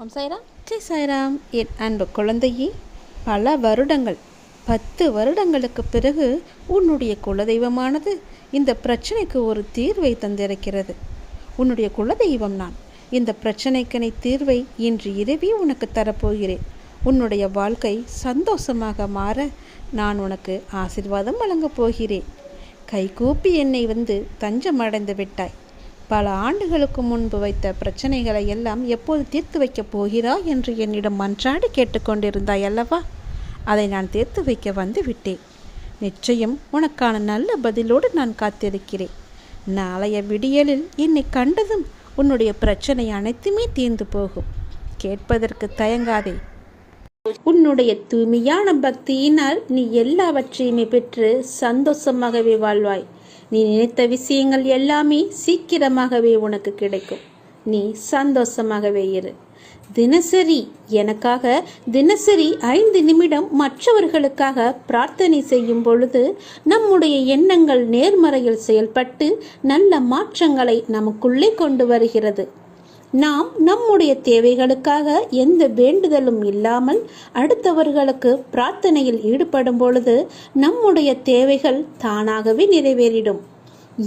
ஓம் சாய்ராம். ஜெய் சாய்ராம். என் அன்பு குழந்தையே, பல வருடங்கள் 10 வருடங்களுக்கு பிறகு உன்னுடைய குலதெய்வமானது இந்த பிரச்சனைக்கு ஒரு தீர்வை தந்திருக்கிறது. உன்னுடைய குலதெய்வம் நான். இந்த பிரச்சனைக்கு தீர்வை இன்று இரவே உனக்கு தரப்போகிறேன். உன்னுடைய வாழ்க்கை சந்தோஷமாக மாற நான் உனக்கு ஆசீர்வாதம் வழங்கப் போகிறேன். கைகூப்பி என்னை தஞ்சம் அடைந்து விட்டாய். பல ஆண்டுகளுக்கு முன்பு வைத்த பிரச்சனைகளை எல்லாம் எப்போது தீர்த்து வைக்கப் போகிறாய் என்று என்னிடம் மன்றாடி கேட்டுக்கொண்டிருந்தாய் அல்லவா? அதை நான் தீர்த்து வைக்க வந்து விட்டேன். நிச்சயம் உனக்கான நல்ல பதிலோடு நான் காத்திருக்கிறேன். நாளைய விடியலில் என்னை கண்டதும் உன்னுடைய பிரச்சனை அனைத்துமே தீர்ந்து போகும். கேட்பதற்கு தயங்காதே. உன்னுடைய தூய்மையான பக்தியினால் நீ எல்லாவற்றையுமே பெற்று சந்தோஷமாகவே வாழ்வாய். நீ நினைத்த விஷயங்கள் எல்லாமே சீக்கிரமாகவே உனக்கு கிடைக்கும். நீ சந்தோஷமாகவே இரு. தினசரி 5 நிமிடம் மற்றவர்களுக்காக பிரார்த்தனை செய்யும் பொழுது நம்முடைய எண்ணங்கள் நேர்மறையில் செயல்பட்டு நல்ல மாற்றங்களை நமக்குள்ளே கொண்டு வருகிறது. நாம் நம்முடைய தேவைகளுக்காக எந்த வேண்டுதலும் இல்லாமல் அடுத்தவர்களுக்கு பிரார்த்தனையில் ஈடுபடும் பொழுது நம்முடைய தேவைகள் தானாகவே நிறைவேறிடும்.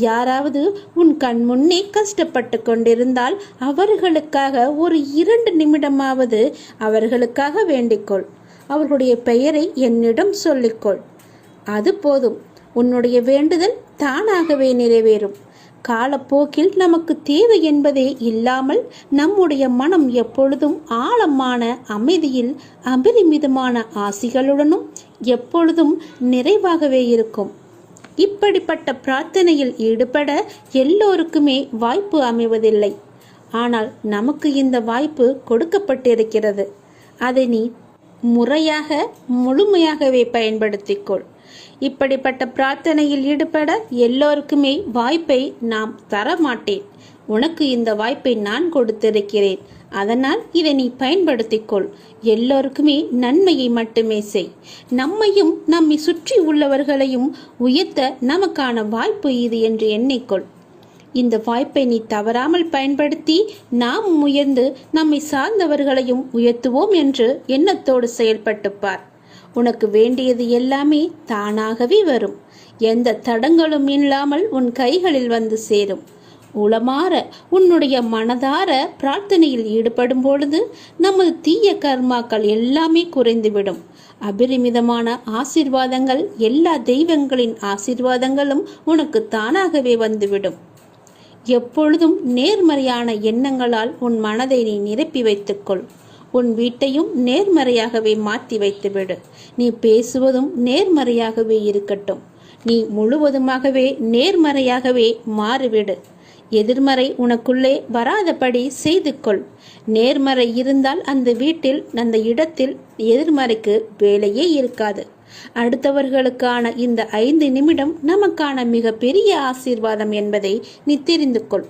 யாராவது உன் கண் முன்னே கஷ்டப்பட்டு கொண்டிருந்தால் அவர்களுக்காக ஒரு 2 நிமிடமாவது அவர்களுக்காக வேண்டிக்கொள். அவர்களுடைய பெயரை என்னிடம் சொல்லிக்கொள். அது போதும். உன்னுடைய வேண்டுதல் தானாகவே நிறைவேறும். காலப்போக்கில் நமக்கு தேவை என்பதே இல்லாமல் நம்முடைய மனம் எப்பொழுதும் ஆழமான அமைதியில் அபரிமிதமான ஆசிகளுடனும் எப்பொழுதும் நிறைவாகவே இருக்கும். இப்படிப்பட்ட பிரார்த்தனையில் ஈடுபட எல்லோருக்குமே வாய்ப்பு அமைவதில்லை. ஆனால் நமக்கு இந்த வாய்ப்பு கொடுக்கப்பட்டிருக்கிறது. அதை நீ முழுமையாகவே பயன்படுத்திக்கொள். இப்படிப்பட்ட பிரார்த்தனையில் ஈடுபட எல்லோருக்குமே வாய்ப்பை நாம் தர மாட்டேன். உனக்கு இந்த வாய்ப்பை நான் கொடுத்திருக்கிறேன். அதனால் இதை நீ பயன்படுத்திக்கொள். எல்லோருக்குமே நன்மையை மட்டுமே செய். நம்மையும் நம்மை சுற்றி உள்ளவர்களையும் உயர்த்த நமக்கான வாய்ப்பு இது என்று எண்ணிக்கொள். இந்த வாய்ப்பை நீ தவறாமல் பயன்படுத்தி நாம் உயர்ந்து நம்மை சார்ந்தவர்களையும் உயர்த்துவோம் என்று எண்ணத்தோடு செயல்பட்டு பார். உனக்கு வேண்டியது எல்லாமே தானாகவே வரும். எந்த தடங்களும் இல்லாமல் உன் கைகளில் வந்து சேரும். உளமாற உன்னுடைய மனதார பிரார்த்தனையில் ஈடுபடும் பொழுது நமது தீய கர்மாக்கள் எல்லாமே குறைந்துவிடும். அபரிமிதமான ஆசீர்வாதங்கள், எல்லா தெய்வங்களின் ஆசீர்வாதங்களும் உனக்கு தானாகவே வந்துவிடும். எப்பொழுதும் நேர்மறையான எண்ணங்களால் உன் மனதை நீ நிரப்பி வைத்துக்கொள். உன் வீட்டையும் நேர்மறையாகவே மாற்றி வைத்துவிடு. நீ பேசுவதும் நேர்மறையாகவே இருக்கட்டும். நீ முழுவதுமாகவே நேர்மறையாகவே மாறிவிடு. எதிர்மறை உனக்குள்ளே வராதபடி செய்து கொள். நேர்மறை இருந்தால் அந்த வீட்டில், அந்த இடத்தில் எதிர்மறைக்கு வேலையே இருக்காது. அடுத்தவர்களுக்கான இந்த 5 நிமிடம் நமக்கான மிக பெரிய ஆசீர்வாதம் என்பதை நீ தெரிந்து கொள்.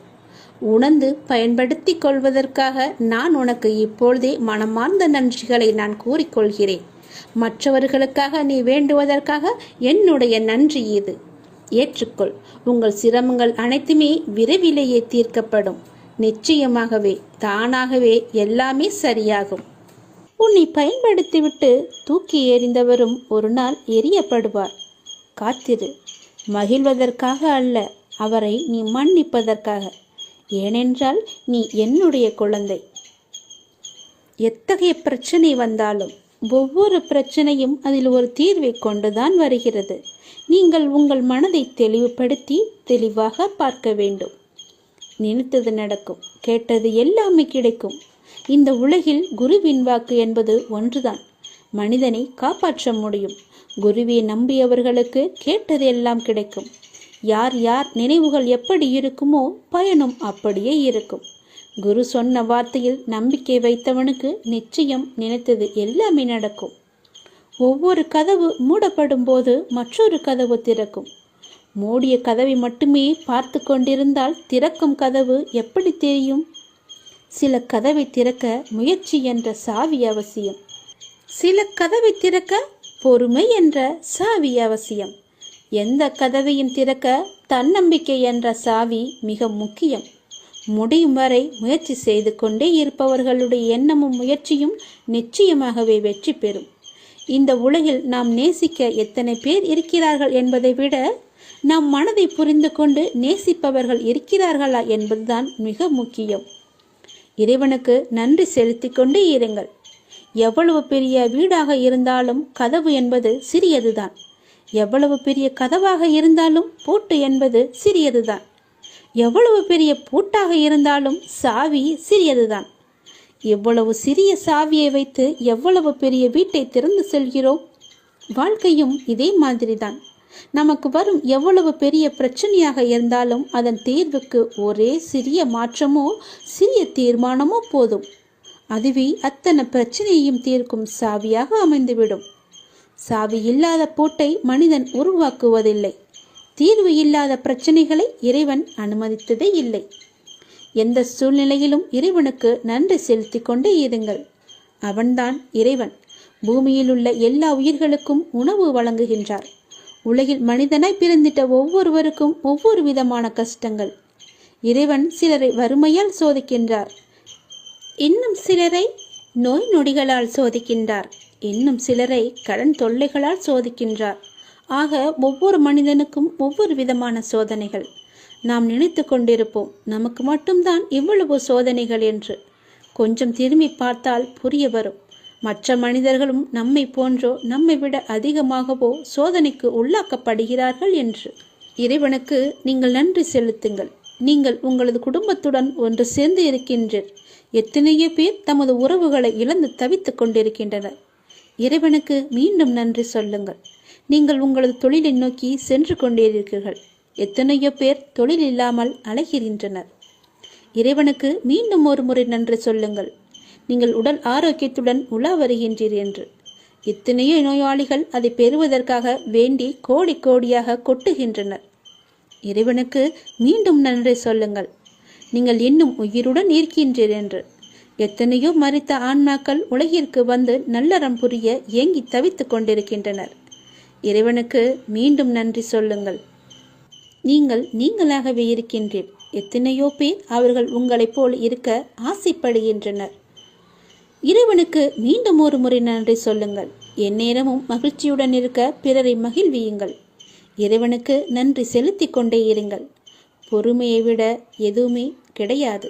உணர்ந்து பயன்படுத்தி கொள்வதற்காக நான் உனக்கு இப்பொழுதே மனமார்ந்த நன்றிகளை நான் கூறிக்கொள்கிறேன். மற்றவர்களுக்காக நீ வேண்டுவதற்காக என்னுடைய நன்றி இது. ஏற்றுக்கொள். உங்கள் சிரமங்கள் அனைத்துமே விரைவிலேயே தீர்க்கப்படும். நிச்சயமாகவே தானாகவே எல்லாமே சரியாகும். உன்னை பயன்படுத்திவிட்டு தூக்கி எறிந்தவரும் ஒரு நாள் எரியப்படுவார். காத்திரு. மகிழ்வதற்காக அல்ல, அவரை நீ மன்னிப்பதற்காக. ஏனென்றால் நீ என்னுடைய குழந்தை. எத்தகைய பிரச்சனை வந்தாலும் ஒவ்வொரு பிரச்சனையும் அதில் ஒரு தீர்வை கொண்டுதான் வருகிறது. நீங்கள் உங்கள் மனதை தெளிவுபடுத்தி தெளிவாக பார்க்க வேண்டும். நினைத்தது நடக்கும், கேட்டது எல்லாமே கிடைக்கும். இந்த உலகில் குருவின் வாக்கு என்பது ஒன்றுதான் மனிதனை காப்பாற்ற முடியும். குருவை நம்பியவர்களுக்கு கேட்டது எல்லாம் கிடைக்கும். யார் யார் நினைவுகள் எப்படி இருக்குமோ பயனும் அப்படியே இருக்கும். குரு சொன்ன வார்த்தையில் நம்பிக்கை வைத்தவனுக்கு நிச்சயம் நினைத்தது எல்லாமே நடக்கும். ஒவ்வொரு கதவு மூடப்படும் போது மற்றொரு கதவு திறக்கும். மூடிய கதவை மட்டுமே பார்த்து கொண்டிருந்தால் திறக்கும் கதவு எப்படி தெரியும்? சில கதவை திறக்க முயற்சி என்ற சாவி அவசியம். சில கதவை திறக்க பொறுமை என்ற சாவி அவசியம். எந்த கதவையும் திறக்க தன்னம்பிக்கை என்ற சாவி மிக முக்கியம். முடியும் வரை முயற்சி செய்து கொண்டே இருப்பவர்களுடைய எண்ணமும் முயற்சியும் நிச்சயமாகவே வெற்றி பெறும். இந்த உலகில் நாம் நேசிக்க எத்தனை பேர் இருக்கிறார்கள் என்பதை விட நம் மனதை புரிந்து கொண்டு நேசிப்பவர்கள் இருக்கிறார்களா என்பதுதான் மிக முக்கியம். இறைவனுக்கு நன்றி செலுத்தி கொண்டே இருங்கள். எவ்வளவு பெரிய வீடாக இருந்தாலும் கதவு என்பது சிறியதுதான். எவ்வளவு பெரிய கதவாக இருந்தாலும் பூட்டு என்பது சிறியதுதான். எவ்வளவு பெரிய பூட்டாக இருந்தாலும் சாவி சிறியதுதான். எவ்வளவு சிறிய சாவியை வைத்து எவ்வளவு பெரிய வீட்டை திறந்து செல்கிறோம். வாழ்க்கையும் இதே மாதிரிதான். நமக்கு வரும் எவ்வளவு பெரிய பிரச்சனையாக இருந்தாலும் அதன் தீர்வுக்கு ஒரே சிறிய மாற்றமோ சிறிய தீர்மானமோ போதும். அதுவே அத்தனை பிரச்சனையையும் தீர்க்கும் சாவியாக அமைந்துவிடும். சாவி இல்லாத பூட்டை மனிதன் உருவாக்குவதில்லை. தீர்வு இல்லாத பிரச்சனைகளை இறைவன் அனுமதித்ததே இல்லை. எந்த சூழ்நிலையிலும் இறைவனுக்கு நன்றி செலுத்தி கொண்டே இருங்கள். அவன்தான் இறைவன். பூமியில் உள்ள எல்லா உயிர்களுக்கும் உணவு வழங்குகின்றார். உலகில் மனிதனாய் பிறந்திட்ட ஒவ்வொருவருக்கும் ஒவ்வொரு விதமான கஷ்டங்கள். இறைவன் சிலரை வறுமையால் சோதிக்கின்றார், இன்னும் சிலரை நோய் நொடிகளால் சோதிக்கின்றார், இன்னும் சிலரை கடன் தொல்லைகளால் சோதிக்கின்றார். ஆக ஒவ்வொரு மனிதனுக்கும் ஒவ்வொரு விதமான சோதனைகள். நாம் நினைத்து கொண்டிருப்போம் நமக்கு மட்டும்தான் இவ்வளவு சோதனைகள் என்று. கொஞ்சம் திரும்பி பார்த்தால் புரிய வரும். மற்ற மனிதர்களும் நம்மை போன்றோ நம்மை விட அதிகமாகவோ சோதனைக்கு உள்ளாக்கப்படுகிறார்கள் என்று. இறைவனுக்கு நீங்கள் நன்றி செலுத்துங்கள். நீங்கள் உங்களது குடும்பத்துடன் ஒன்று சேர்ந்து இருக்கின்றீர். எத்தனையோ பேர் தமது உறவுகளை இழந்து தவித்துக் கொண்டிருக்கின்றனர். இறைவனுக்கு மீண்டும் நன்றி சொல்லுங்கள். நீங்கள் உங்களது தொழிலை நோக்கி சென்று கொண்டிருக்கிறீர்கள். எத்தனையோ பேர் தொழில் இல்லாமல் அலைகின்றனர். இறைவனுக்கு மீண்டும் ஒரு முறை நன்றி சொல்லுங்கள். நீங்கள் உடல் ஆரோக்கியத்துடன் உலா வருகின்றீர் என்று. எத்தனையோ நோயாளிகள் அதை பெறுவதற்காக வேண்டி கோடி கோடியாக கொட்டுகின்றனர். இறைவனுக்கு மீண்டும் நன்றி சொல்லுங்கள். நீங்கள் இன்னும் உயிருடன் இருக்கின்றீர் என்று. எத்தனையோ மரித்த ஆன்மாக்கள் உலகிற்கு வந்து நல்லறம் புரிய ஏங்கி தவித்துக் கொண்டிருக்கின்றனர். இறைவனுக்கு மீண்டும் நன்றி சொல்லுங்கள். நீங்கள் நீங்களாகவே இருக்கின்றீர். எத்தனையோ பேர் அவர்கள் உங்களைப் போல் இருக்க ஆசைப்படுகின்றனர். இறைவனுக்கு மீண்டும் ஒரு முறை நன்றி சொல்லுங்கள். எந்நேரமும் மகிழ்ச்சியுடன் இருக்க பிறரை மகிழ்வியுங்கள். இறைவனுக்கு நன்றி செலுத்தி கொண்டே இருங்கள். பொறுமையை விட எதுவுமே கிடையாது.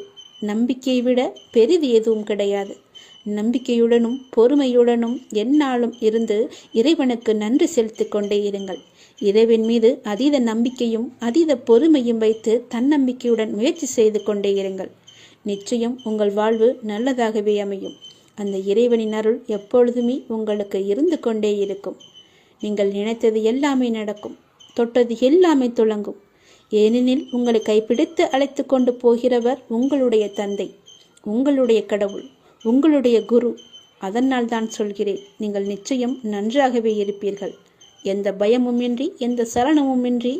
நம்பிக்கையை விட பெரிது எதுவும் கிடையாது. நம்பிக்கையுடனும் பொறுமையுடனும் எந்நாளும் இருந்து இறைவனுக்கு நன்றி செலுத்தி கொண்டே இருங்கள். இறைவன் மீது அதீத நம்பிக்கையும் அதீத பொறுமையும் வைத்து தன்னம்பிக்கையுடன் முயற்சி செய்து கொண்டே இருங்கள். நிச்சயம் உங்கள் வாழ்வு நல்லதாகவே அமையும். அந்த இறைவனின் அருள் எப்பொழுதுமே உங்களுக்கு இருந்து கொண்டே இருக்கும். நீங்கள் நினைத்தது எல்லாமே நடக்கும். தொட்டது எல்லாமே துளங்கும். ஏனெனில் உங்களை கைப்பிடித்து அழைத்து கொண்டு போகிறவர் உங்களுடைய தந்தை, உங்களுடைய கடவுள், உங்களுடைய குரு. அதனால் தான் சொல்கிறேன், நீங்கள் நிச்சயம் நன்றாகவே இருப்பீர்கள். எந்த பயமும் இன்றி, எந்த சலனமுமின்றி,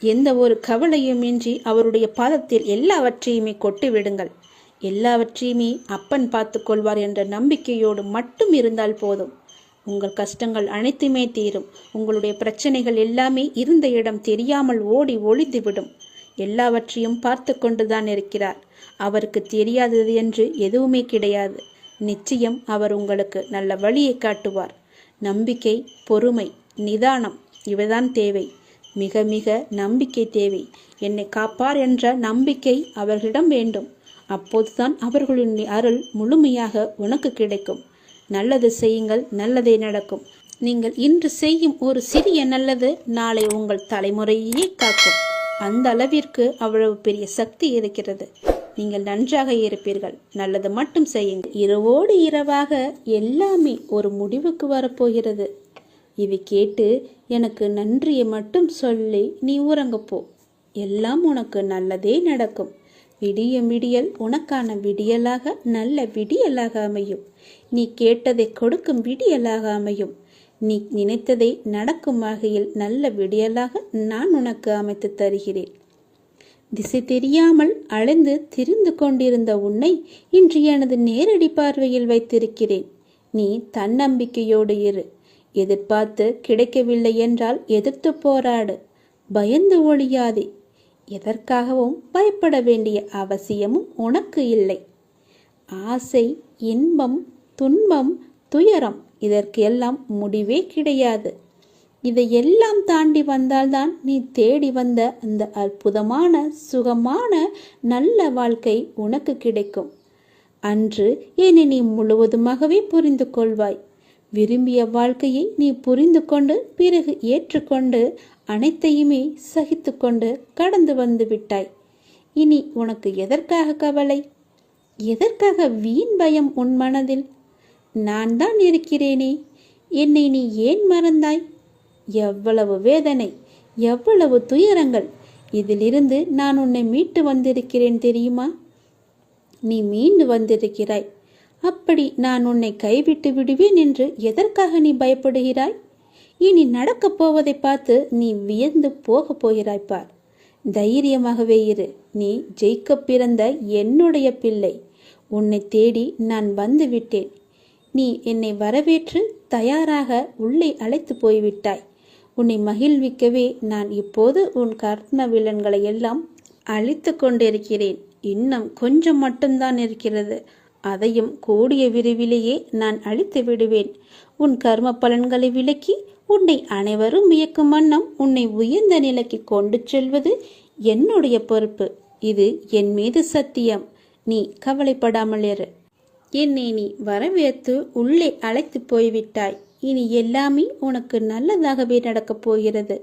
எந்த ஒரு கவலையுமின்றி அவருடைய பாதத்தில் எல்லாவற்றையுமே கொட்டிவிடுங்கள். எல்லாவற்றையுமே அப்பன் பார்த்து கொள்வார் என்ற நம்பிக்கையோடு மட்டும் இருந்தால் போதும். உங்கள் கஷ்டங்கள் அனைத்துமே தீரும். உங்களுடைய பிரச்சனைகள் எல்லாமே இருந்த இடம் தெரியாமல் ஓடி ஒளிந்துவிடும். எல்லாவற்றையும் பார்த்து கொண்டுதான் இருக்கிறார். அவருக்கு தெரியாதது என்று எதுவுமே கிடையாது. நிச்சயம் அவர் உங்களுக்கு நல்ல வழியை காட்டுவார். நம்பிக்கை, பொறுமை, நிதானம் இவைதான் தேவை. மிக மிக நம்பிக்கை தேவை. என்னை காப்பார் என்ற நம்பிக்கை அவர்களிடம் வேண்டும். அப்போதுதான் அவர்களின் அருள் முழுமையாக உனக்கு கிடைக்கும். நல்லது செய்யுங்கள், நல்லதே நடக்கும். நீங்கள் இன்று செய்யும் ஒரு சிறிய நல்லது நாளை உங்கள் தலைமுறையே காக்கும். அந்த அளவிற்கு அவ்வளவு பெரிய சக்தி இருக்கிறது. நீங்கள் நன்றாக இருப்பீர்கள். நல்லது மட்டும் செய்யுங்கள். இரவோடு இரவாக எல்லாமே ஒரு முடிவுக்கு வரப்போகிறது. இவை கேட்டு எனக்கு நன்றியை மட்டும் சொல்லி நீ உறங்கப்போ. எல்லாம் உனக்கு நல்லதே நடக்கும். விடியும் விடியல் உனக்கான விடியலாக நல்ல விடியலாக அமையும். நீ கேட்டதை கொடுக்கும் விடியலாக அமையும். நீ நினைத்ததை நடக்கும் வகையில் நல்ல விடியலாக நான் உனக்கு அமைத்து தருகிறேன். திசை தெரியாமல் அலைந்து திரிந்து கொண்டிருந்த உன்னை இன்று எனது நேரடி பார்வையில் வைத்திருக்கிறேன். நீ தன்னம்பிக்கையோடு இரு. எதிர்பார்த்து கிடைக்கவில்லை என்றால் எதிர்த்து போராடு. பயந்து ஒழியாதே. எதற்காகவும் பயப்பட வேண்டிய அவசியமும் உனக்கு இல்லை. ஆசை, இன்பம், துன்பம், துயரம் இதற்கு எல்லாம் முடிவே கிடையாது. இதையெல்லாம் தாண்டி வந்தால்தான் நீ தேடி வந்த அந்த அற்புதமான, சுகமான, நல்ல வாழ்க்கை உனக்கு கிடைக்கும். அன்று என்னை நீ முழுவதுமாகவே புரிந்து கொள்வாய். விரும்பிய வாழ்க்கையை நீ புரிந்து கொண்டு பிறகு ஏற்றுக்கொண்டு அனைத்தையுமே சகித்து கொண்டு கடந்து வந்து விட்டாய். இனி உனக்கு எதற்காக கவலை? எதற்காக வீண் பயம் உன் மனதில்? நான் தான் இருக்கிறேனே, என்னை நீ ஏன் மறந்தாய்? எவ்வளவு வேதனை, எவ்வளவு துயரங்கள்! இதிலிருந்து நான் உன்னை மீட்டு வந்திருக்கிறேன் தெரியுமா? நீ மீண்டு வந்திருக்கிறாய். அப்படி நான் உன்னை கைவிட்டு விடுவேன் என்று எதற்காக நீ பயப்படுகிறாய்? இனி நடக்கப் போவதை பார்த்து நீ வியந்து போக போகிறாய் பார். தைரியமாகவே இரு. நீ ஜெயிக்க பிறந்த என்னுடைய பிள்ளை. உன்னை தேடி நான் வந்து விட்டேன். நீ என்னை வரவேற்று தயாராக உள்ளே அழைத்து போய்விட்டாய். உன்னை மகிழ்விக்கவே நான் இப்போது உன் கர்ம விலன்களை எல்லாம் அழித்து கொண்டிருக்கிறேன். இன்னும் கொஞ்சம் மட்டும்தான் இருக்கிறது. அதையும் கூடிய விரைவிலேயே நான் அழித்து விடுவேன். உன் கர்ம பலன்களை விலக்கி உன்னை அனைவரும் வியக்கும் வண்ணம் உன்னை உயர்ந்த நிலைக்கு கொண்டு செல்வது என்னுடைய பொறுப்பு. இது என் மீது சத்தியம். நீ கவலைப்படாமல் இரு. என்னை நீ வரவேற்று உள்ளே அழைத்து போய்விட்டாய். இனி எல்லாமே உனக்கு நல்லதாகவே நடக்கப் போகிறது.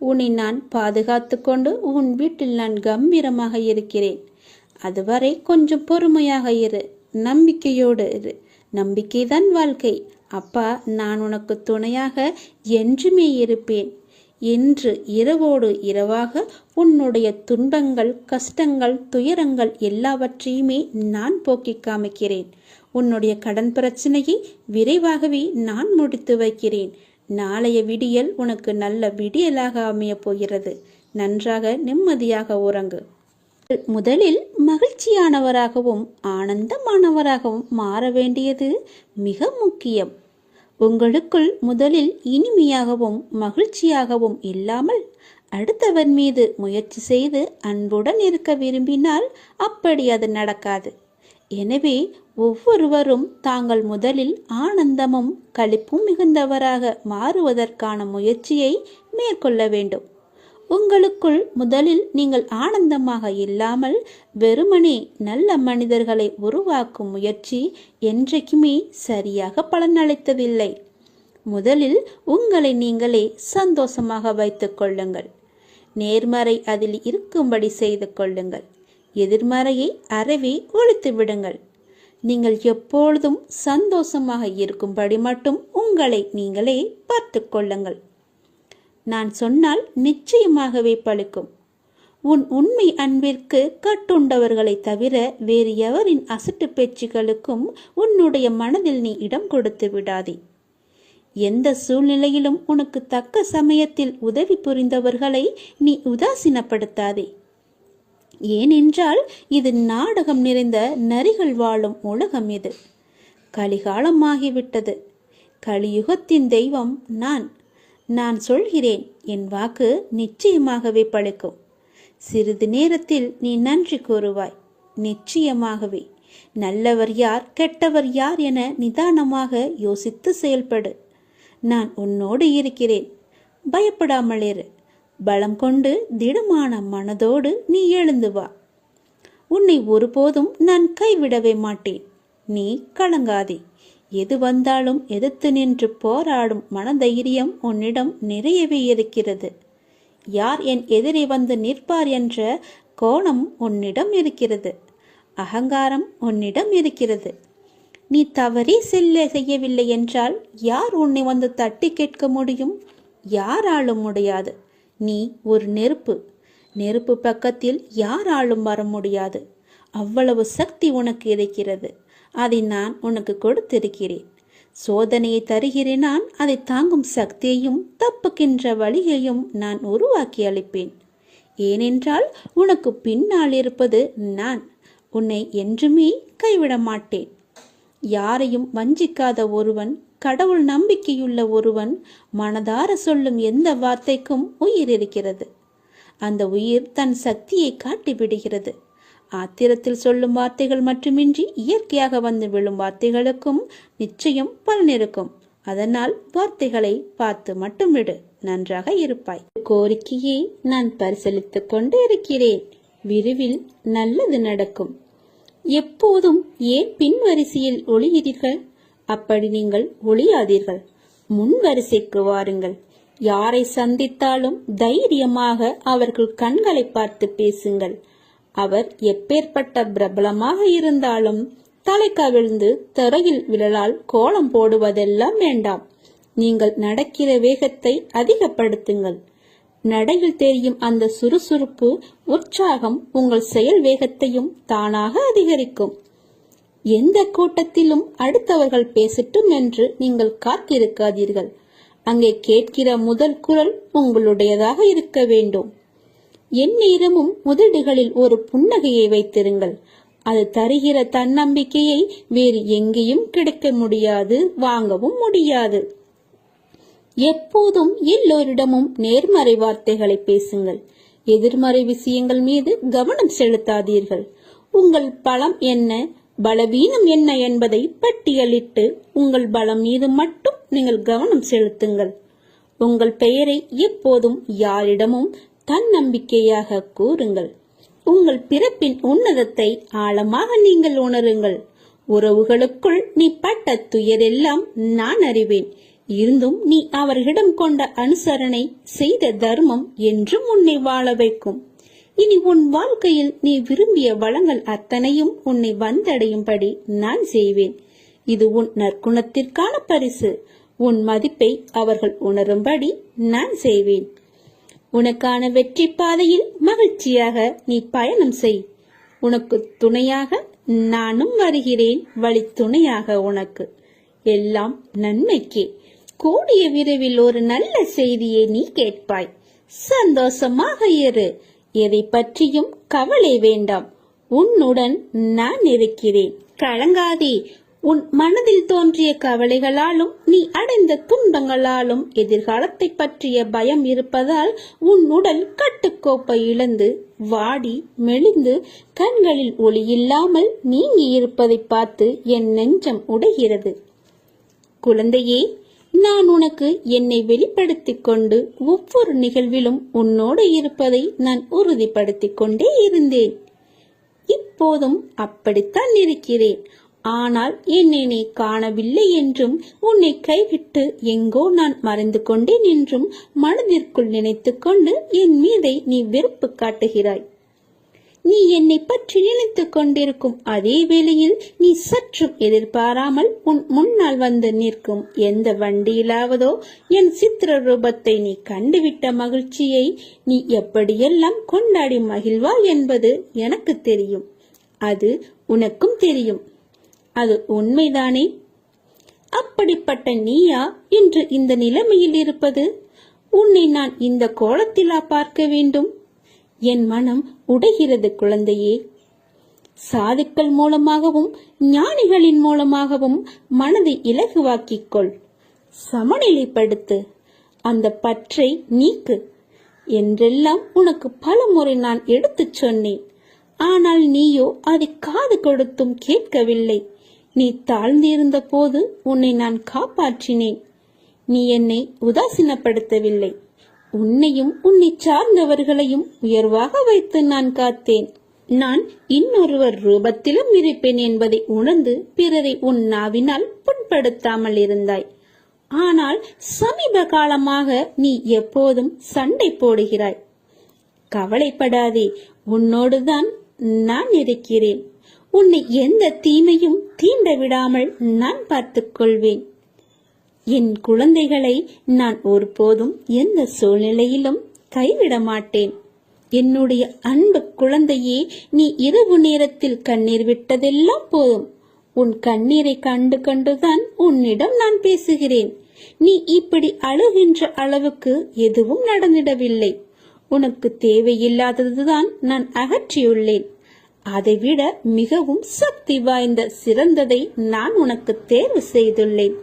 உன்னை நான் பாதுகாத்து கொண்டு உன் வீட்டில் நான் கம்பீரமாக இருக்கிறேன். அதுவரை கொஞ்சம் பொறுமையாக இரு. நம்பிக்கையோடு இரு. நம்பிக்கைதான் வாழ்க்கை. அப்பா, நான் உனக்கு துணையாக என்றுமே இருப்பேன். இன்று இரவோடு இரவாக உன்னுடைய துன்பங்கள், கஷ்டங்கள், துயரங்கள் எல்லாவற்றையுமே நான் போக்கி காமிக்கிறேன். உன்னுடைய கடன் பிரச்சனையை விரைவாகவே நான் முடித்து வைக்கிறேன். நாளைய விடியல் உனக்கு நல்ல விடியலாக அமையப் போகிறது. நன்றாக நிம்மதியாக உறங்கு. முதலில் மகிழ்ச்சியானவராகவும் ஆனந்தமானவராகவும் மாற வேண்டியது மிக முக்கியம். உங்களுக்குள் முதலில் இனிமையாகவும் மகிழ்ச்சியாகவும் இல்லாமல் அடுத்தவர் மீது முயற்சி செய்து அன்புடன் இருக்க விரும்பினால் அப்படி அது நடக்காது. எனவே ஒவ்வொருவரும் தாங்கள் முதலில் ஆனந்தமும் களிப்பும் மிகுந்தவராக மாறுவதற்கான முயற்சியை மேற்கொள்ள வேண்டும். உங்களுக்குள் முதலில் நீங்கள் ஆனந்தமாக இல்லாமல் வெறுமனே நல்ல மனிதர்களை உருவாக்கும் முயற்சி என்றைக்குமே சரியாக பலனளித்ததில்லை. முதலில் உங்களை நீங்களே சந்தோஷமாக வைத்துக் கொள்ளுங்கள். நேர்மறை அதில் இருக்கும்படி செய்து கொள்ளுங்கள். எதிர்மறையை அறவே ஒழித்து விடுங்கள். நீங்கள் எப்பொழுதும் சந்தோஷமாக இருக்கும்படி மட்டும் உங்களை நீங்களே பார்த்து கொள்ளுங்கள். நான் சொன்னால் நிச்சயமாகவே பலிக்கும். உன் உண்மை அன்பிற்கு கட்டுண்டவர்களை தவிர வேறு எவரின் அசட்டு பேச்சுகளுக்கும் உன்னுடைய மனதில் நீ இடம் கொடுத்து விடாதே. எந்த சூழ்நிலையிலும் உனக்கு தக்க சமயத்தில் உதவி புரிந்தவர்களை நீ உதாசீனப்படுத்தாதே. ஏனென்றால் இது நாடகம் நிறைந்த நரிகள் வாழும் உலகம். இது கலிகாலமாகிவிட்டது. கலியுகத்தின் தெய்வம் நான் சொல்கிறேன். என் வாக்கு நிச்சயமாகவே பலிக்கும். சிறிது நேரத்தில் நீ நன்றி கூறுவாய். நிச்சயமாகவே நல்லவர் யார், கெட்டவர் யார் என நிதானமாக யோசித்து செயல்படு. நான் உன்னோடு இருக்கிறேன். பயப்படாமல் இரு. பலம் கொண்டு திடமான மனதோடு நீ எழுந்து வா. உன்னை ஒருபோதும் நான் கைவிடவே மாட்டேன். நீ கலங்காதே. எது வந்தாலும் எதிர்த்து நின்று போராடும் மனதைரியம் உன்னிடம் நிறையவே இருக்கிறது. யார் என் எதிரே வந்து நிற்பார் என்ற கோணம் உன்னிடம் இருக்கிறது. அகங்காரம் உன்னிடம் இருக்கிறது. நீ தவறே செய்யவில்லை என்றால் யார் உன்னை வந்து தட்டி கேட்க முடியும்? யாராலும் முடியாது. நீ ஒரு நெருப்பு பக்கத்தில் யாராலும் வர முடியாது. அவ்வளவு சக்தி உனக்கு இருக்கிறது. அதை நான் உனக்கு கொடுத்திருக்கிறேன். சோதனையை தருகிறேன். நான் அதை தாங்கும் சக்தியையும் தப்புக்கின்ற வழியையும் நான் உருவாக்கி அளிப்பேன். ஏனென்றால் உனக்கு பின்னால் இருப்பது நான். உன்னை என்றுமே கைவிட மாட்டேன். யாரையும் வஞ்சிக்காத ஒருவன், கடவுள் நம்பிக்கையுள்ள ஒருவன் மனதார சொல்லும் எந்த வார்த்தைக்கும் உயிர் இருக்கிறது. அந்த உயிர் தன் சக்தியை காட்டிவிடுகிறது. ஆத்திரத்தில் சொல்லும் வார்த்தைகள் மட்டுமின்றி இயற்கையாக வந்து விழும் வார்த்தைகளுக்கும் நிச்சயம் பலன் இருக்கும். அதனால் வார்த்தைகளை பார்த்து மட்டும் விடு, நன்றாக இருப்பாய். கோரிக்கையை நான் பரிசீலித்துக் கொண்டு இருக்கிறேன். விரைவில் நல்லது நடக்கும். எப்போதும் ஏன் பின் வரிசையில் ஒளிகிறீர்கள்? அப்படி நீங்கள் ஒளியாதீர்கள், முன் வரிசைக்கு வாருங்கள். யாரை சந்தித்தாலும் தைரியமாக அவர்கள் கண்களை பார்த்து பேசுங்கள். அவர் எப்பேற்பட்ட பிரபலமாக இருந்தாலும் தலை கவிழ்ந்து தரையில் விழலால் கோலம் போடுவதெல்லாம் வேண்டாம். நீங்கள் நடக்கிற வேகத்தை அதிகப்படுத்துங்கள். நடையில் தெரியும் அந்த சுறுசுறுப்பு, உற்சாகம் உங்கள் செயல் வேகத்தையும் தானாக அதிகரிக்கும். எந்த கூட்டத்திலும் அடுத்தவர்கள் பேசட்டும் என்று நீங்கள் காத்திருக்காதீர்கள். அங்கே கேட்கிற முதல் குரல் உங்களுடையதாக இருக்க வேண்டும். எந்நேரமும் உதடுகளில் ஒரு புன்னகையை வைத்திருங்கள். அது தருகிற தன்னம்பிக்கையை வேறு எங்கேயும் கிடைக்க முடியாது, வாங்கவும் முடியாது. எப்போதும் எல்லோரிடமும் நேர்மறை வார்த்தைகளை பேசுங்கள். எதிர்மறை விஷயங்கள் மீது கவனம் செலுத்தாதீர்கள். உங்கள் பலம் என்ன, பலவீனம் என்ன என்பதை பட்டியலிட்டு உங்கள் பலம் மீது மட்டும் நீங்கள் கவனம் செலுத்துங்கள். உங்கள் பெயரை எப்போதும் யாரிடமும் தன்னம்பிக்கையாக கூறுங்கள். உங்கள் பிறப்பின் உன்னதத்தை ஆழமாக நீங்கள் உணருங்கள். உறவுகளுக்குள் நீ பட்ட துயரெல்லாம் நான் அறிவேன். இருந்தும் நீ அவர்களிடம் கொண்ட அனுசரணை, செய்த தர்மம் என்றும் உன்னை வாழ வைக்கும். இனி உன் வாழ்க்கையில் நீ விரும்பிய வளங்கள் அத்தனையும் உன்னை வந்தடையும்படி நான் செய்வேன். இது உன் நற்குணத்திற்கான பரிசு. உன் மதிப்பை அவர்கள் உணரும்படி நான் செய்வேன். உனக்கான வெற்றி பாதையில் மகிழ்ச்சியாக நீ பயணம் செய். உனக்கு துணையாக நானும் வருகிறேன், வழி துணையாக உனக்கு. எல்லாம் நன்மைக்கே. கூடிய விரைவில் ஒரு நல்ல செய்தியை நீ கேட்பாய். சந்தோஷமாக இரு. எதை பற்றியும் கவலை வேண்டாம். உன்னுடன் நான் இருக்கிறேன். கலங்காதே. உன் மனதில் தோன்றிய கவலைகளாலும் நீ அடைந்த துன்பங்களாலும் எதிர்காலத்தை பற்றிய பயம் இருப்பதால் உன் உடல் கட்டுக்கோப்பை இழந்து வாடி மெலிந்து கண்களில் ஒளி இல்லாமல் நீங்கி இருப்பதை பார்த்து என் நெஞ்சம் உடைகிறது. குழந்தையே, நான் உனக்கு என்னை வெளிப்படுத்திக் கொண்டு ஒவ்வொரு நிகழ்விலும் உன்னோடு இருப்பதை நான் உறுதிப்படுத்திக் கொண்டே இருந்தேன். இப்போதும் அப்படித்தான் இருக்கிறேன். ஆனால் என்னை நீ காணவில்லை என்றும் உன்னை கைவிட்டு எங்கோ நான் மறைந்து கொண்டேன் என்றும் மனதிற்குள் நினைத்துக் கொண்டு என் மீதை நீ வெறுப்பு காட்டுகிறாய். நீ என்னை பற்றி நினைத்துக் கொண்டிருக்கும் அதே வேளையில் நீ சற்றும் எதிர்பாராமல் உன் முன்னால் வந்து நிற்கும் எந்த வண்டியிலாவதோ என் சித்திர ரூபத்தை நீ கண்டுவிட்ட மகிழ்ச்சியை நீ எப்படியெல்லாம் கொண்டாடி மகிழ்வாய் என்பது எனக்கு தெரியும். அது உனக்கும் தெரியும். அது உண்மைதானே? அப்படிப்பட்ட நீயா இன்று இந்த நிலைமையில் இருப்பது? உன்னை நான் இந்த கோலத்திலா பார்க்க வேண்டும்? என் மனம் உடைகிறது குழந்தையே. சாதுக்கள் மூலமாகவும் ஞானிகளின் மூலமாகவும் மனதை இலகுவாக்கிக் கொள். சமநிலைப்படுத்து. அந்த பற்றை நீக்கு என்றெல்லாம் உனக்கு பல முறை நான் எடுத்துச் சொன்னேன். ஆனால் நீயோ அதை காது கொடுத்தும் கேட்கவில்லை. நீ தாழ்ந்திருந்த போது உன்னை நான் காப்பாற்றினேன். நீ என்னை உதாசீனப்படுத்தவில்லை. உன்னையும் உன்னை சார்ந்தவர்களையும் உயர்வாக வைத்து நான் காத்தேன். நான் இன்னொருவர் ரூபத்திலும் இருப்பேன் என்பதை உணர்ந்து பிறரை உன் நாவினால் புண்படுத்தாமல் இருந்தாய். ஆனால் சமீப காலமாக நீ எப்போதும் சண்டை போடுகிறாய். கவலைப்படாதே, உன்னோடுதான் நான் இருக்கிறேன். உன்னை எந்த தீமையும் தீண்ட விடாமல் நான் பார்த்துக் கொள்வேன். என் குழந்தைகளை நான் ஒருபோதும் எந்த சூழ்நிலையிலும் கைவிட மாட்டேன். என்னுடைய அன்பு குழந்தையே, நீ இரவு நேரத்தில் கண்ணீர் விட்டதெல்லாம் போதும். உன் கண்ணீரை கண்டு கண்டுதான் உன்னிடம் நான் பேசுகிறேன். நீ இப்படி அழுகின்ற அளவுக்கு எதுவும் நடந்திடவில்லை. உனக்கு தேவையில்லாததுதான் நான் அகற்றியுள்ளேன். அதைவிட மிகவும் சக்தி வாய்ந்த சிறந்ததை நான் உனக்கு தேர்வு செய்துள்ளேன்.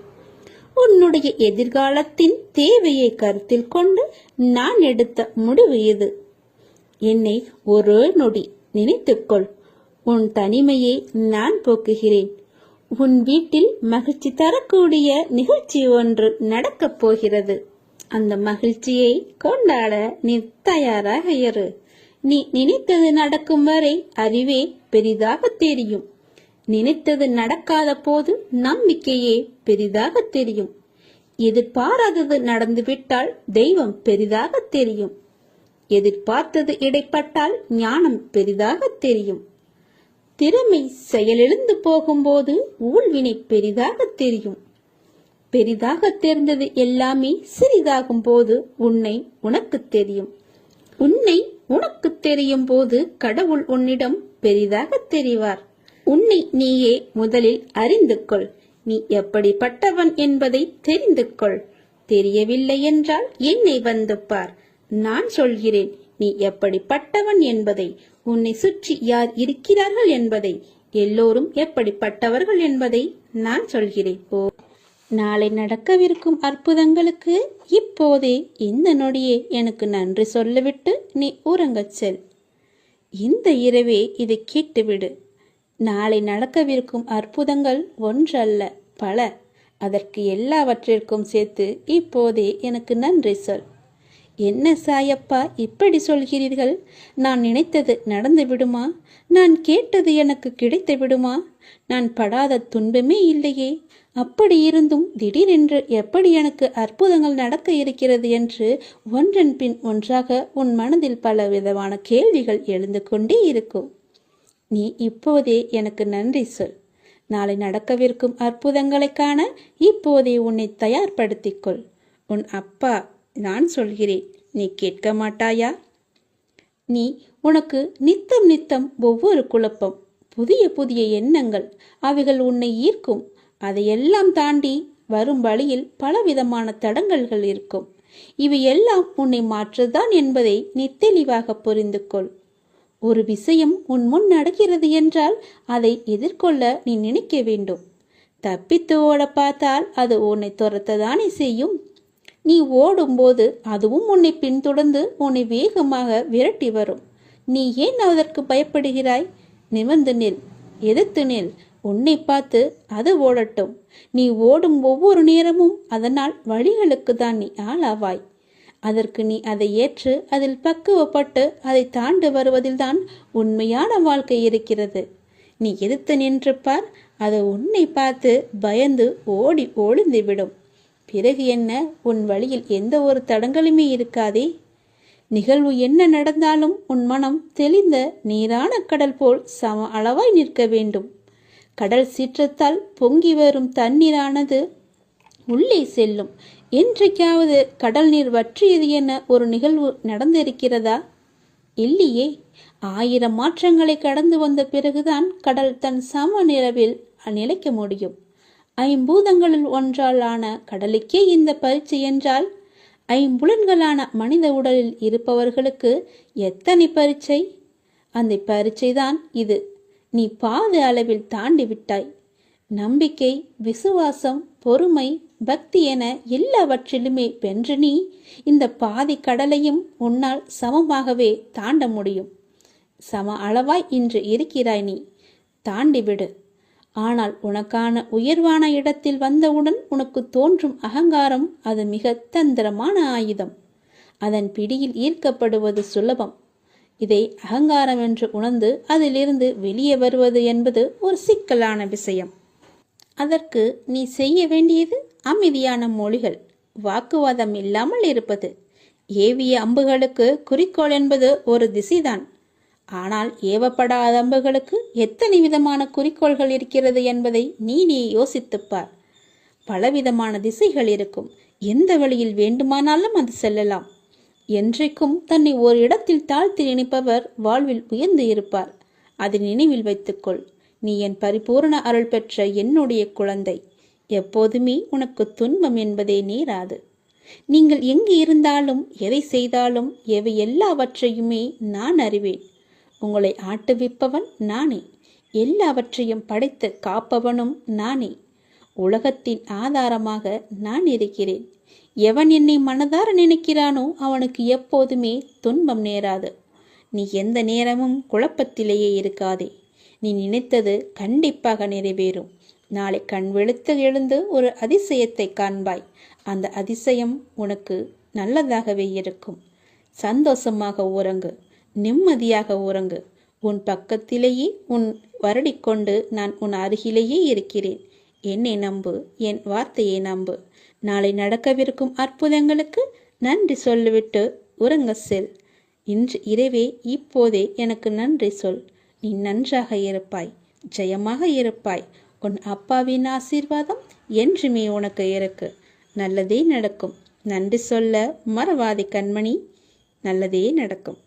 உன்னுடைய எதிர்காலத்தின் தேவையை கருத்தில் கொண்டு நான் எடுத்த முடிவு இது. என்னை ஒரு நொடி நினைத்துக்கொள். உன் தனிமையை நான் போக்குகிறேன். உன் வீட்டில் மகிழ்ச்சி தரக்கூடிய நிகழ்ச்சி ஒன்று நடக்கப் போகிறது. அந்த மகிழ்ச்சியை கொண்டாட நீ தயாராக இரு. நீ நினைத்தது நடக்கும் வரை அறிவே பெரிதாக தெரியும். நினைத்தது நடக்காத போது நம்பிக்கையே பெரிதாக தெரியும். எதிர்பாராதது நடந்துவிட்டால் தெய்வம் பெரிதாக தெரியும். எதிர்பார்த்தது இடைப்பட்டால் ஞானம் பெரிதாக தெரியும். திறமை செயலிழந்து போகும்போது ஊழ்வினை பெரிதாக தெரியும். பெரிதாக தெரிந்தது எல்லாமே சிறிதாகும் போது உனக்கு தெரியும். உன்னை உனக்கு தெரியும் போது கடவுள் உன்னிடம் பெரிதாக தெரிவார். உன்னை நீயே முதலில் அறிந்து கொள். நீ எப்படிப்பட்டவன் என்பதை தெரிந்து கொள். தெரியவில்லை என்றால் என்னை வந்து பார். நான் சொல்கிறேன் நீ எப்படிப்பட்டவன் என்பதை, உன்னை சுற்றி யார் இருக்கிறார்கள் என்பதை, எல்லோரும் எப்படிப்பட்டவர்கள் என்பதை நான் சொல்கிறேன். நாளை நடக்கவிருக்கும் அற்புதங்களுக்கு இப்போதே இந்த நொடியே எனக்கு நன்றி சொல்லிவிட்டு நீ உறங்கச் செல். இந்த இரவே இதை கேட்டுவிடு. நாளை நடக்கவிருக்கும் அற்புதங்கள் ஒன்றல்ல, பல. அதற்கு எல்லாவற்றிற்கும் சேர்த்து இப்போதே எனக்கு நன்றி சொல். என்ன சாயப்பா இப்படி சொல்கிறீர்கள்? நான் நினைத்தது நடந்து விடுமா? நான் கேட்டது எனக்கு கிடைத்து விடுமா? நான் படாத துன்பமே இல்லையே. அப்படி இருந்தும் திடீரென்று எப்படி எனக்கு அற்புதங்கள் நடக்க இருக்கிறது என்று ஒன்றன் பின் ஒன்றாக உன் மனதில் பல விதமான கேள்விகள் எழுந்து கொண்டே இருக்கும். நீ இப்போதே எனக்கு நன்றி சொல். நாளை நடக்கவிருக்கும் அற்புதங்களை காண இப்போதே உன்னை தயார்படுத்திக்கொள். உன் அப்பா நான் சொல்கிறேன், நீ கேட்க மாட்டாயா? உனக்கு நித்தம் நித்தம் ஒவ்வொரு குழப்பம், புதிய புதிய எண்ணங்கள், அவைகள் உன்னை ஈர்க்கும். அதையெல்லாம் தாண்டி வரும் வழியில் பலவிதமான தடங்கல்கள் இருக்கும். இவை எல்லாம் உன்னை மாற்றுதான் என்பதை நீ தெளிவாக புரிந்து கொள். ஒரு விஷயம் உன் முன் நடக்கிறது என்றால் அதை எதிர்கொள்ள நீ நினைக்க வேண்டும். தப்பித்து ஓட பார்த்தால் அது உன்னை துரத்ததானே செய்யும். நீ ஓடும்போது அதுவும் உன்னை பின்தொடர்ந்து உன்னை வேகமாக விரட்டி வரும். நீ ஏன் அதற்கு பயப்படுகிறாய்? நிமிர்ந்து நில், எதிர்த்து நில். உன்னை பார்த்து அது ஓடட்டும். நீ ஓடும் ஒவ்வொரு நேரமும் அதனால் வழிகளுக்கு தான் நீ ஆளாவாய். அதற்கு நீ அதை ஏற்று அதில் பக்குவப்பட்டு அதை தாண்டு வருவதில்தான் உண்மையான வாழ்க்கை இருக்கிறது. நீ எதிர்த்து நின்று பார், அது உன்னை பார்த்து பயந்து ஓடி ஒளிந்து விடும். பிறகு என்ன, உன் வழியில் எந்த ஒரு தடங்களுமே இருக்காதே. நிகழ்வு என்ன நடந்தாலும் உன் மனம் தெளிந்த நீரான கடல் போல் சம அளவாய் நிற்க வேண்டும். கடல் சீற்றத்தால் பொங்கி வரும் தண்ணீரானது உள்ளே செல்லும். என்றைக்காவது கடல் நீர் வற்றியது என ஒரு நிகழ்வு நடந்திருக்கிறதா? இல்லையே. 1000 மாற்றங்களை கடந்து வந்த பிறகுதான் கடல் தன் சம நிலவில் நிலைக்க முடியும். 5 பூதங்களில் ஒன்றாலான கடலுக்கே இந்த பரீட்சை என்றால் 5 புலன்களான மனித உடலில் இருப்பவர்களுக்கு எத்தனை பரீட்சை? அந்த பரீட்சைதான் இது. நீ பாதி அளவில் தாண்டி விட்டாய். நம்பிக்கை, விசுவாசம், பொறுமை, பக்தி என எல்லாவற்றிலுமே வென்று நீ இந்த பாதி கடலையும் உன்னால் சமமாகவே தாண்ட முடியும். சம அளவாய் இன்று இருக்கிறாய். நீ தாண்டிவிடு. ஆனால் உனக்கான உயர்வான இடத்தில் வந்தவுடன் உனக்கு தோன்றும் அகங்காரம் அது மிக தந்திரமான ஆயுதம். அதன் பிடியில் ஈர்க்கப்படுவது சுலபம். இதை அகங்காரம் என்று உணர்ந்து அதிலிருந்து வெளியே வருவது என்பது ஒரு சிக்கலான விஷயம். அதற்கு நீ செய்ய வேண்டியது அமைதியான மொழிகள், வாக்குவாதம் இல்லாமல் இருப்பது. ஏவிய அம்புகளுக்கு குறிக்கோள் என்பது ஒரு திசைதான். ஆனால் ஏவப்படாத அம்புகளுக்கு எத்தனை விதமான குறிக்கோள்கள் இருக்கிறது என்பதை நீ யோசித்துப்பார். பலவிதமான திசைகள் இருக்கும். எந்த வழியில் வேண்டுமானாலும் அது செல்லலாம். என்றைக்கும் தன்னை ஒரு இடத்தில் தாழ்த்தி நினைப்பவர் வாழ்வில் உயர்ந்து இருப்பார். அதை நினைவில் வைத்துக்கொள். நீ என் பரிபூர்ண அருள் பெற்ற என்னுடைய குழந்தை. எப்போதுமே உனக்கு துன்பம் என்பதே நேராது. நீங்கள் எங்கு இருந்தாலும் எதை செய்தாலும் எவை எல்லாவற்றையுமே நான் அறிவேன். உங்களை ஆட்டுவிப்பவன் நானே. எல்லாவற்றையும் படைத்து காப்பவனும் நானே. உலகத்தின் ஆதாரமாக நான் இருக்கிறேன். எவன் என்னை மனதார நினைக்கிறானோ அவனுக்கு எப்போதுமே துன்பம் நேராது. நீ எந்த நேரமும் குழப்பத்திலேயே இருக்காதே. நீ நினைத்தது கண்டிப்பாக நிறைவேறும். நாளை கண் வெளுத்து எழுந்து ஒரு அதிசயத்தை காண்பாய். அந்த அதிசயம் உனக்கு நல்லதாகவே இருக்கும். சந்தோஷமாக உறங்கு, நிம்மதியாக உறங்கு. உன் பக்கத்திலேயே உன் வருடிக்கொண்டு நான் உன் அருகிலேயே இருக்கிறேன். என்னை நம்பு, என் வார்த்தையை நம்பு. நாளை நடக்கவிருக்கும் அற்புதங்களுக்கு நன்றி சொல்லிவிட்டு உறங்க செல். இன்று இரவே இப்போதே எனக்கு நன்றி சொல். நீ நன்றாக இருப்பாய், ஜெயமாக இருப்பாய். உன் அப்பாவின் ஆசீர்வாதம் என்றுமே உனக்கு இருக்கு. நல்லதே நடக்கும். நன்றி சொல்ல மறவாதே கண்மணி, நல்லதே நடக்கும்.